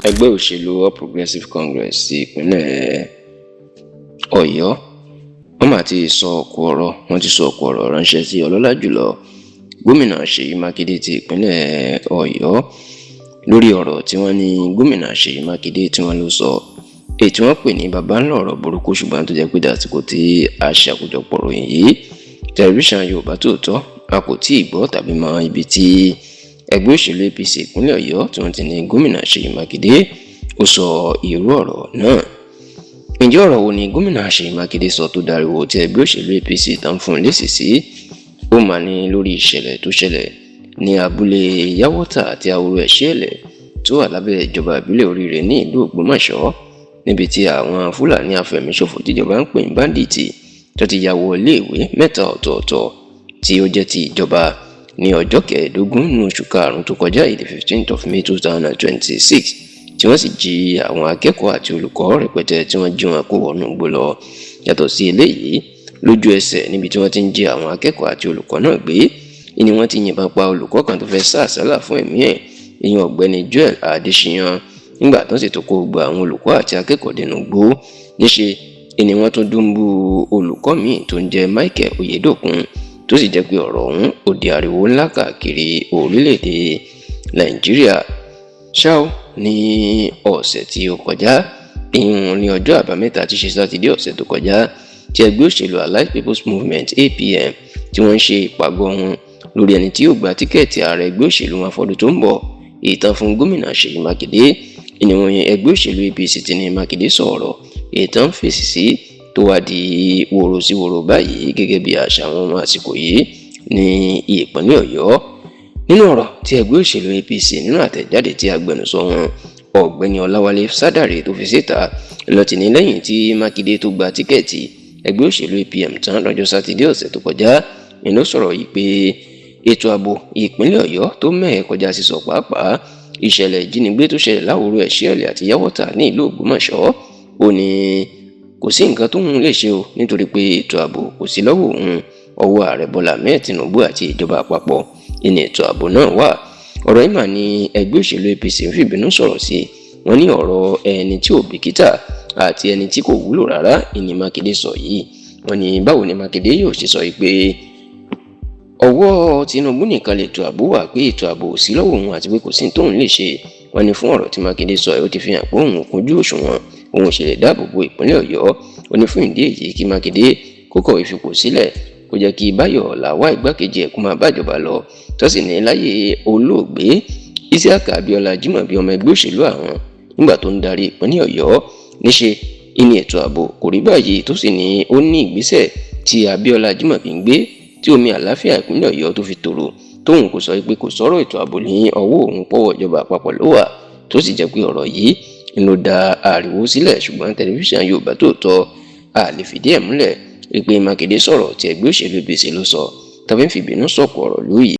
ẹgbẹ́ òṣèlú All Progressives Congress ti ìpínlẹ̀ Ọ̀yọ́ wọ́n mà ti sọ ọ̀pọ̀ ọ̀rọ̀ ránṣẹ́ sí ọlọ́lá jùlọ gómìnà Ṣèyí Mákindé ti ìpínlẹ̀ Ọ̀yọ́ lórí ọ̀rọ̀ tí wọ́n ní gómìnà Ṣèyí Mákindé tí wọ́n ló sọ èyí tí wọ́n pè ní baba ńlá ọ̀rọ̀ burúkú ṣùgbọ́n tó jẹ́ pé dàsìkò tí a ṣàkójọpọ̀ ròyìn yìí tẹlifíṣàn Yorùbá Tòótọ́ a kò tí ì gbọ́ tàbí mọ ibi tí ẹgbẹ́ òṣèlú APC ìpínlẹ̀ Ọ̀yọ́ tí wọ́n ti ní gómìnà Ṣèyí Mákindé ó sọ irú ọ̀rọ̀ náà. Ǹjẹ́ ọ̀rọ̀ wo ni gómìnà Ṣèyí Mákindé sọ tó dariwo tí ẹgbẹ́ òṣèlú APC tán fún un lésì sí? Ó mà ní lórí ìṣẹ̀lẹ̀ tó ṣẹlẹ̀ ní abúlé Yáwọ́tà àti Ahoro Ẹ̀ṣẹ́lẹ̀ tó wà lábẹ́ ìjọba ìbílẹ̀ Oríire ní ìlú Ògbómọ̀ṣọ́ níbi tí àwọn Fúlàní afẹ̀míṣòfò tíjọba ń pè ní báńdíìtì tó ti ya wọ iléèwé mẹ́ta ọ̀tọ̀ọ̀tọ̀ tí ó jẹ́ ti ìjọba ní ọjọ́ 15 nínú oṣù karùn-ún tó kọjá yìí, 15th of May 2026, tí wọ́n sì jí àwọn akẹ́kọ̀ọ́ àti olùkọ́ rẹpẹtẹ tí wọ́n jí wọn kó wọnú igbó lọ. Yàtọ̀ sí eléyìí, lójú ẹsẹ̀ níbi tí wọ́n ti ń jí àwọn akẹ́kọ̀ọ́ àti olùkọ́ náà gbé ni wọ́n ti yìnbọn pa olùkọ́ kan tó fẹ́ sá àsálà fún ẹ̀mí ẹ̀, ìyẹn ọ̀gbẹ́ni Joel Adéṣíyàn. Nígbà tó sì tó kó gba àwọn olùkọ́ àti akẹ́kọ̀ọ́ dẹnu gbó, níṣe ni wọ́n tún dúnbú olùkọ́ míì tó ń jẹ́ Michael Oyèdòkun, tó sì jẹ́ pé ọ̀rọ̀ ọ̀hún ó di ariwo ńlá káàkiri orílẹ̀-èdè Nàìjíríà. Ṣá o, ní ọ̀sẹ̀ tí ó kọjá, ìyẹn ní ọjọ́ àbámẹ́ta tí ṣe sátidé ọ̀sẹ̀ tó kọjá, tí ẹgbẹ́ òṣèlú Allied People's Movement APM tí wọ́n ń ṣe ìpàgọ́ wọn lórí ẹni tí yóò gba tíkẹ́ẹ̀tì ààrẹ ẹgbẹ́ òṣèlú wọn fọdún tó ń bọ̀, ìtàn fún gómìnà Ṣèyí Mákindé. Ìníwọ̀n ẹgbẹ́ òṣèlú APC ti ní Mákindé sọ̀rọ̀ ìtàn fèsì sí tó wá di wòrò sí wòrò báyìí gẹ́gẹ́ bí àṣà wọn ọmọ àsìkò yìí ní ìpínlẹ̀ Ọ̀yọ́. Nínú ọ̀rọ̀ tí ẹgbẹ́ òṣèlú APC nínú àtẹ̀jáde tí agbẹnusọ wọn ọ̀gbẹ́ni Ọláwálé Sádàrè tó fi síta ló ti ní lẹ́yìn tí Mákindé tó gba tíkẹ́ẹ̀tì ẹgbẹ́ òṣèlú APM tán lọ́jọ́ sátidé ọ̀sẹ̀ tó kọjá ni ló sọ̀rọ̀ yìí pé ètò ààbò ìpínlẹ̀ Ọ̀yọ́ tó mẹ́hẹ̀ kọjá sísọ pàápàá ìṣẹ̀lẹ̀ ìjínigbé tó ṣẹlẹ̀ láwòrò Ẹ̀ṣẹ́lẹ̀ àti Yáwọ́tà ní ìlú Ògbómọ̀ṣọ́. Ó ní kò sí nǹkan tó ń lè ṣe o nítorí pé ètò ààbò kò sí lọ́wọ́ òun, ọwọ́ ààrẹ Bọ́lá Ahmed Tinubu àti ìjọba àpapọ̀ ní ètò ààbò náà wà. Ọ̀rọ̀ yìí mà ní ẹgbẹ́ òṣèlú APC ń fìbínú sọ̀rọ̀ sí. Wọ́n ní ọ̀rọ̀ ẹni tí ò bìkítà àti ẹni tí kò wúlò rárá ìní Mákindé sọ yìí. Wọ́n ní báwo ni Mákindé yóò ṣe sọ yìí pé ọwọ́ Tinubu nìkan lè ètò ààbò wà, pé ètò ààbò ò sí lọ́wọ́ òun àti pé kò sí tóun lè ṣe. Wọ́n ní fún ọ̀rọ̀ tí Mákindé sọ yìí ó ti fi hàn pé òun kúnjú òṣùwọ̀n, òun ṣe lè dáàbò bo ìpínlẹ̀ Ọ̀yọ́. Ó ní fún ìdí èyí kí Mákindé kó kọ̀wé fipò sílẹ̀, kó jẹ́ kí Báyọ̀ Làwá igbákejì ẹ̀ kó máa bájọba lọ. Tó sì ní láyé olóògbé Isiaka Abiola Jimobi ọmọ ẹgbẹ́ òṣèlú àwọn nígbà tó ń darí ìpínlẹ̀ Ọ̀yọ́, níṣe ìní ètò ààbò kò rí báyìí, tó sì ní ó ní ìgbésẹ̀ tí Abiola Jimobi ń gbé tí omi àlàáfíà ìpínlẹ̀ Ọ̀yọ́ tó fi tòrò, tóun kò sọ pé kò sọ̀rọ̀ ètò ààbò ní ọwọ́ òun, pọ̀wọ́ ìjọba àpapọ̀ ló wà, tó sì jẹ́ pé ọ̀rọ̀ yìí ló da ariwo sílẹ̀. Ṣùgbọ́n tẹlifíṣàn Yorùbá Tòótọ́ a lè fìdí ẹ̀ múlẹ̀ pé Mákindé sọ̀rọ̀ tí ẹgbẹ́ òṣèlú APC ló sọ tàbí ń fìbínú sọ̀kò ọ̀rọ̀ lóyìí.